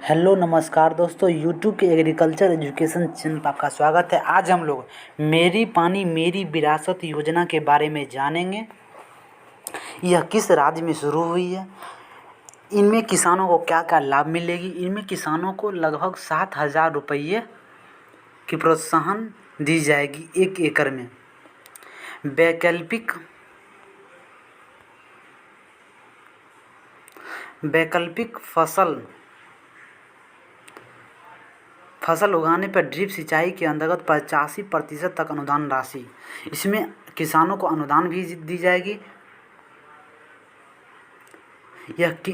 Hello नमस्कार दोस्तों, YouTube के एग्रीकल्चर एजुकेशन चैनल पर आपका स्वागत है। आज हम लोग मेरी पानी मेरी विरासत योजना के बारे में जानेंगे। यह किस राज्य में शुरू हुई है, इनमें किसानों को क्या क्या लाभ मिलेगी। इनमें किसानों को लगभग 7,000 रुपये की प्रोत्साहन दी जाएगी 1 एकड़ में। वैकल्पिक फसल उगाने पर ड्रिप सिंचाई के अंतर्गत 85% तक अनुदान राशि, इसमें किसानों को अनुदान भी दी जाएगी। यह कि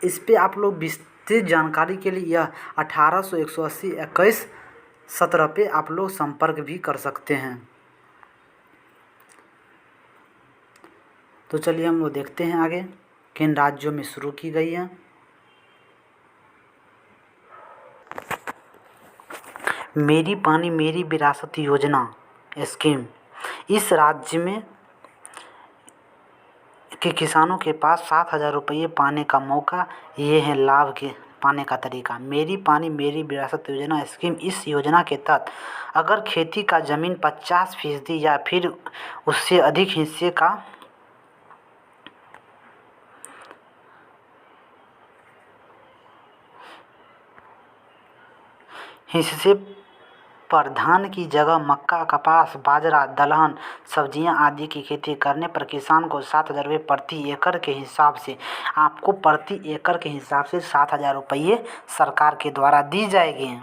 इस पे आप लोग विस्तृत जानकारी के लिए यह 1800 180 21 17 पे आप लोग संपर्क भी कर सकते हैं। तो चलिए हम लोग देखते हैं आगे किन राज्यों में शुरू की गई है। मेरी पानी मेरी विरासत योजना स्कीम, इस राज्य में के किसानों के पास 7,000 रुपये पाने का मौका। ये है लाभ के पाने का तरीका। मेरी पानी मेरी विरासत योजना स्कीम, इस योजना के तहत अगर खेती का ज़मीन 50% या फिर उससे अधिक हिस्से पर धान की जगह मक्का, कपास, बाजरा, दलहन, सब्जियां आदि की खेती करने पर किसान को 7,000 रुपये प्रति एकड़ के हिसाब से आपको प्रति एकड़ के हिसाब से 7,000 रुपये सरकार के द्वारा दी जाएगी।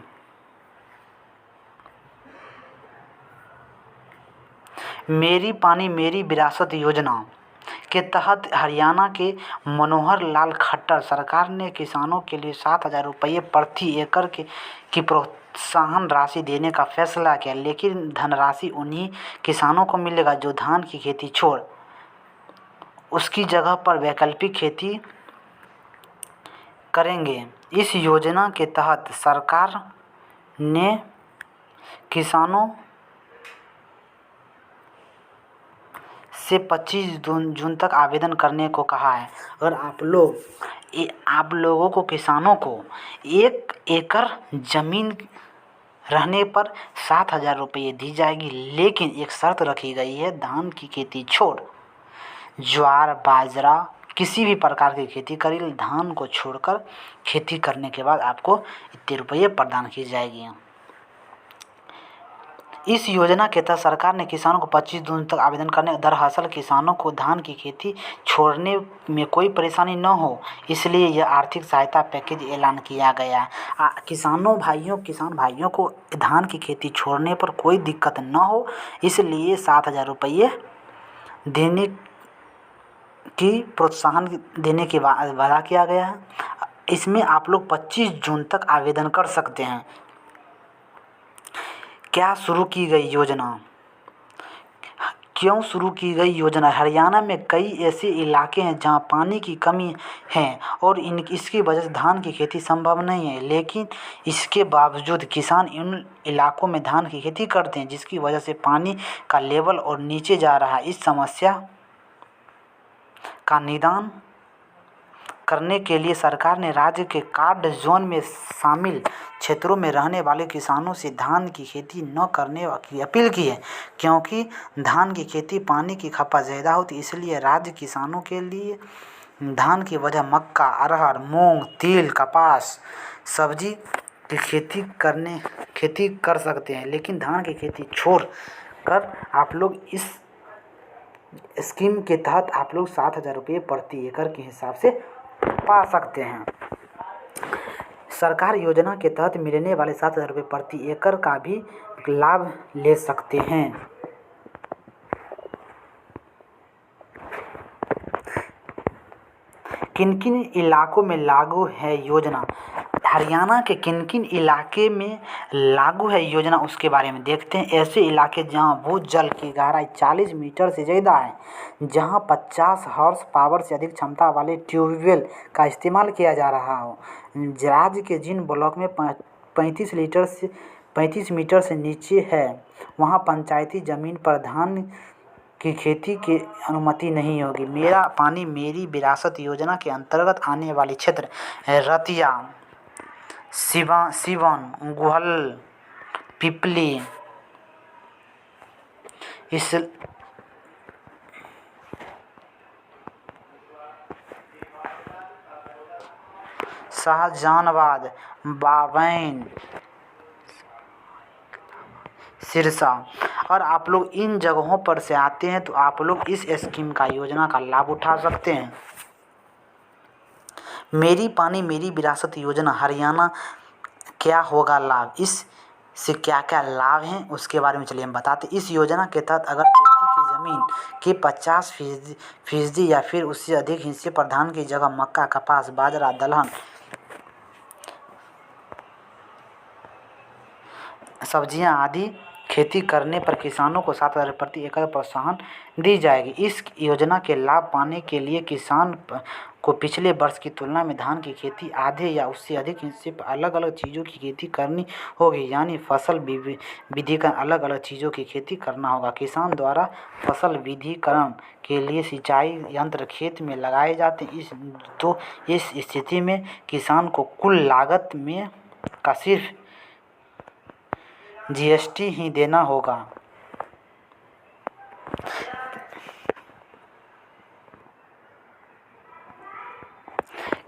मेरी पानी मेरी विरासत योजना के तहत हरियाणा के मनोहर लाल खट्टर सरकार ने किसानों के लिए 7,000 रुपये प्रति एकड़ की प्रोत्साहन राशि देने का फैसला किया, लेकिन धनराशि उन्हीं किसानों को मिलेगा जो धान की खेती छोड़ उसकी जगह पर वैकल्पिक खेती करेंगे। इस योजना के तहत सरकार ने किसानों से 25 जून तक आवेदन करने को कहा है। और आप लोगों को किसानों को 1 एकड़ ज़मीन रहने पर 7,000 रुपये दी जाएगी, लेकिन एक शर्त रखी गई है, धान की खेती छोड़ ज्वार, बाजरा, किसी भी प्रकार की खेती करी, धान को छोड़कर खेती करने के बाद आपको इतने रुपये प्रदान की जाएगी। इस योजना के तहत सरकार ने किसानों को 25 जून तक आवेदन करने। दरअसल किसानों को धान की खेती छोड़ने में कोई परेशानी न हो, इसलिए यह आर्थिक सहायता पैकेज ऐलान किया गया। किसान भाइयों को धान की खेती छोड़ने पर कोई दिक्कत न हो, इसलिए 7,000 रुपये देने की प्रोत्साहन देने के वादा किया गया है। इसमें आप लोग 25 जून तक आवेदन कर सकते हैं। क्या शुरू की गई योजना, क्यों शुरू की गई योजना? हरियाणा में कई ऐसे इलाके हैं जहां पानी की कमी है और इसकी वजह से धान की खेती संभव नहीं है, लेकिन इसके बावजूद किसान इन इलाकों में धान की खेती करते हैं, जिसकी वजह से पानी का लेवल और नीचे जा रहा है। इस समस्या का निदान करने के लिए सरकार ने राज्य के कार्ड जोन में शामिल क्षेत्रों में रहने वाले किसानों से धान की खेती न करने की अपील की है, क्योंकि धान की खेती पानी की खपत ज़्यादा होती है। इसलिए राज्य किसानों के लिए धान की वजह मक्का, अरहर, मूंग, तिल, कपास, सब्जी की खेती कर सकते हैं, लेकिन धान की खेती छोड़ कर आप लोग इस स्कीम के तहत आप लोग 7,000 रुपये प्रति एकड़ के हिसाब से पा सकते हैं। सरकार योजना के तहत मिलने वाले 7,000 रुपये प्रति एकड़ का भी लाभ ले सकते हैं। किन किन इलाकों में लागू है योजना? हरियाणा के किन किन इलाके में लागू है योजना, उसके बारे में देखते हैं। ऐसे इलाके जहां भूजल की गहराई 40 मीटर से ज़्यादा है, जहां 50 हॉर्स पावर से अधिक क्षमता वाले ट्यूबवेल का इस्तेमाल किया जा रहा हो। राज्य के जिन ब्लॉक में 35 मीटर से नीचे है, वहां पंचायती ज़मीन पर धान की खेती की अनुमति नहीं होगी। मेरा पानी मेरी विरासत योजना के अंतर्गत आने वाले क्षेत्र रतिया, सिवन, गुहल, पिपली, इस शाहजहानाबाद, बावैन, सिरसा। और आप लोग इन जगहों पर से आते हैं तो आप लोग इस स्कीम का योजना का लाभ उठा सकते हैं। मेरी पानी मेरी विरासत योजना हरियाणा, क्या होगा लाभ, इस से क्या क्या लाभ हैं उसके बारे में चलिए हम बताते हैं। इस योजना के तहत अगर खेती की ज़मीन के 50% या फिर उससे अधिक हिस्से पर धान की जगह मक्का, कपास, बाजरा, दलहन, सब्जियां आदि खेती करने पर किसानों को 7,000 प्रति एकड़ प्रोत्साहन दी जाएगी। इस योजना के लाभ पाने के लिए किसान को पिछले वर्ष की तुलना में धान की खेती आधे या उससे अधिक हिस्से पर अलग अलग चीज़ों की खेती करनी होगी, यानी फसल विविधीकरण, अलग अलग चीज़ों की खेती करना होगा। किसान द्वारा फसल विविधीकरण के लिए सिंचाई यंत्र खेत में लगाए जाते हैं। इस स्थिति में किसान को कुल लागत में का सिर्फ GST ही देना होगा।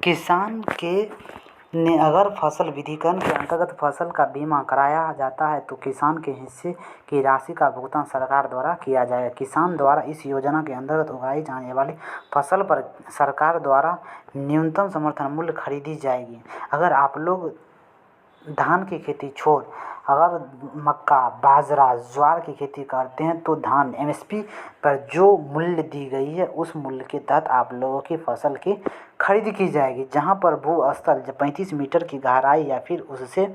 किसान के ने अगर फसल विविधीकरण के अंतर्गत फसल का बीमा कराया जाता है तो किसान के हिस्से की राशि का भुगतान सरकार द्वारा किया जाएगा। किसान द्वारा इस योजना के अंतर्गत उगाई जाने वाली फसल पर सरकार द्वारा न्यूनतम समर्थन मूल्य खरीदी जाएगी। अगर आप लोग धान की खेती छोड़ अगर मक्का, बाजरा, ज्वार की खेती करते हैं तो धान MSP पर जो मूल्य दी गई है उस मूल्य के तहत आप लोगों की फसल की खरीद की जाएगी। जहां पर भू स्तर 35 मीटर की गहराई या फिर उससे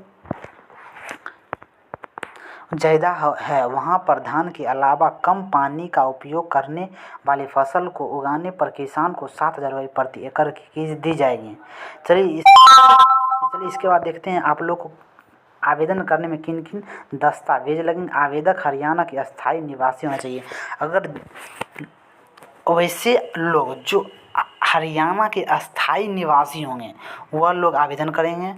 ज़्यादा है, वहां पर धान के अलावा कम पानी का उपयोग करने वाली फसल को उगाने पर किसान को 7,000 रुपये प्रति एकड़ की दी जाएगी। चलिए इसके बाद देखते हैं आप लोग को आवेदन करने में किन किन दस्तावेज लगेंगे। आवेदक हरियाणा के स्थायी निवासी होना चाहिए। अगर वैसे लोग जो हरियाणा के अस्थायी निवासी होंगे वह लोग आवेदन करेंगे।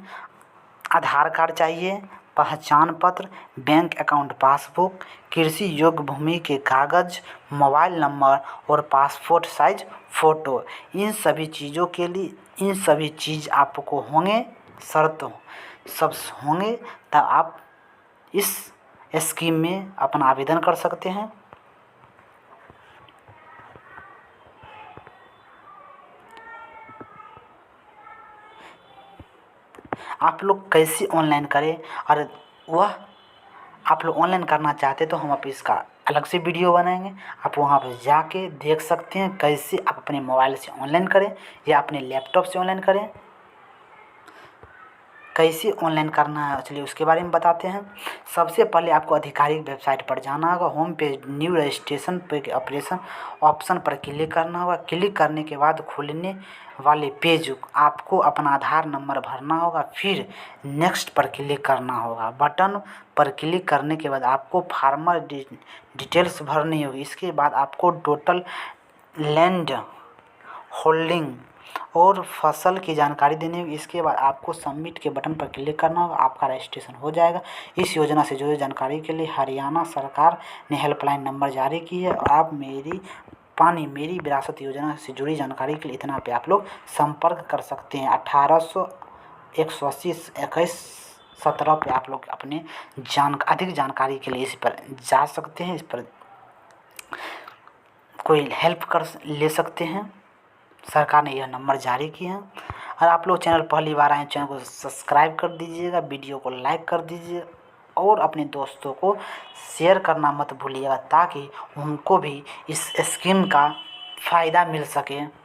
आधार कार्ड चाहिए, पहचान पत्र, बैंक अकाउंट पासबुक, कृषि योग्य भूमि के कागज़, मोबाइल नंबर और पासपोर्ट साइज फ़ोटो। इन सभी चीज़ों के लिए इन सभी चीज़ आपको होंगे, शर्त सब होंगे, तब आप इस स्कीम में अपना आवेदन कर सकते हैं। आप लोग कैसे ऑनलाइन करें और वह आप लोग ऑनलाइन करना चाहते तो हम आप इसका अलग से वीडियो बनाएंगे। आप वहाँ पर जाके देख सकते हैं कैसे आप अपने मोबाइल से ऑनलाइन करें या अपने लैपटॉप से ऑनलाइन करें। कैसे ऑनलाइन करना है चलिए उसके बारे में बताते हैं। सबसे पहले आपको आधिकारिक वेबसाइट पर जाना होगा। होम पेज न्यू रजिस्ट्रेशन पे ऑप्शन पर क्लिक करना होगा। क्लिक करने के बाद खुलने वाले पेज आपको अपना आधार नंबर भरना होगा, फिर नेक्स्ट पर क्लिक करना होगा। बटन पर क्लिक करने के बाद आपको फार्मर डिटेल्स भरनी होगी। इसके बाद आपको टोटल लैंड होल्डिंग और फसल की जानकारी देनी होगी। इसके बाद आपको सबमिट के बटन पर क्लिक करना होगा, आपका रजिस्ट्रेशन हो जाएगा। इस योजना से जुड़ी जानकारी के लिए हरियाणा सरकार ने हेल्पलाइन नंबर जारी की है और आप पानी मेरी विरासत योजना से जुड़ी जानकारी के लिए इतना पे आप लोग संपर्क कर सकते हैं। 1800-180-21-17 पे आप लोग अपने अधिक जानकारी के लिए इस पर जा सकते हैं। इस पर कोई हेल्प कर ले सकते हैं। सरकार ने यह नंबर जारी किए हैं। और आप लोग चैनल पहली बार आए, चैनल को सब्सक्राइब कर दीजिएगा, वीडियो को लाइक कर दीजिए और अपने दोस्तों को शेयर करना मत भूलिएगा ताकि उनको भी इस स्कीम का फ़ायदा मिल सके।